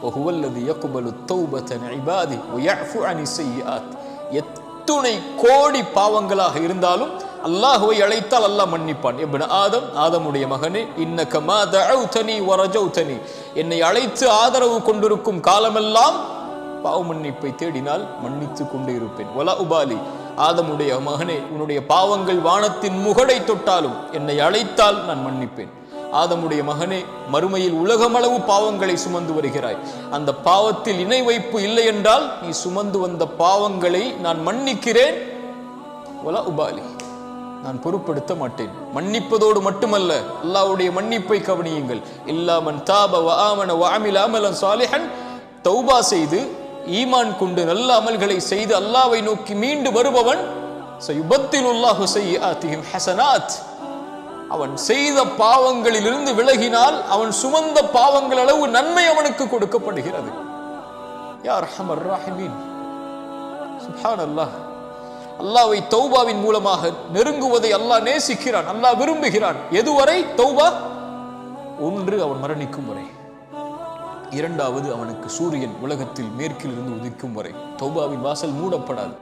வஹுவல்லதி யக்பலு தௌபத an இபாதி வ யஃபு அனி ஸய்யிஆத். எத்துணை கோடி பாவங்களாக இருந்தாலும் அல்லாஹ்வை அழைத்தால் அல்லாஹ் மன்னிப்பான். இப்னு ஆதம், ஆதமுடைய மகனே, இன்னக மா தஅவுதனி வ ரஜௌதனி, என்னை அழைத்து ஆதரவு கொண்டிருக்கும் காலமெல்லாம் பாவ மன்னிப்பை தேடினால் மன்னித்து கொண்டே இருப்பேன். வலா உபாலி, ஆதமுடைய மகனே, உன்னுடைய பாவங்கள் வானத்தின் முகடை தொட்டாலும் என்னை அழைத்தால் நான் மன்னிப்பேன். ஆதமுடைய மகனே, மறுமையில் உலகமளவு பாவங்களை சுமந்து வருகிறாய். அந்த பாவத்தில் இணை வைப்பு இல்லை என்றால் நீ சுமந்து வந்த பாவங்களை நான் மன்னிக்கிறேன். வலா உபாலி, நான் பொருட்படுத்த மாட்டேன். மன்னிப்பதோடு மட்டுமல்ல, அல்லாஹ்வுடைய மன்னிப்பை கவனியுங்கள். இல்லா மன் தாப வ ஆமன வ அமில அமலன் சாலிஹன், தௌபா செய்து ஈமான் கொண்டு நல்ல அமல்களை செய்து அல்லாஹ்வை நோக்கி மீண்டு வருபவன், சயுபத்திலுல்லாஹு ஸய்யிஆத்திஹிம் ஹஸனாத், அவன் செய்த பாவங்களிலிருந்து விலகினால் அவன் சுமந்த பாவங்கள் அளவு நன்மை அவனுக்கு கொடுக்கப்படுகிறது. யா அர்ஹமர் ராஹிமீன். சுப்ஹானல்லாஹ். அல்லாஹ்வை தௌபாவின் மூலமாக நெருங்குவதை அல்லாஹ் நேசிக்கிறான், அல்லாஹ் விரும்புகிறான். எதுவரை தௌபா? ஒன்று, அவன் மரணிக்கும் வரை. இரண்டாவது, அவனுக்கு சூரியன் உலகத்தில் மேற்கில் இருந்து உதிக்கும் வரை. தௌபாவின் வாசல் மூடப்படாது.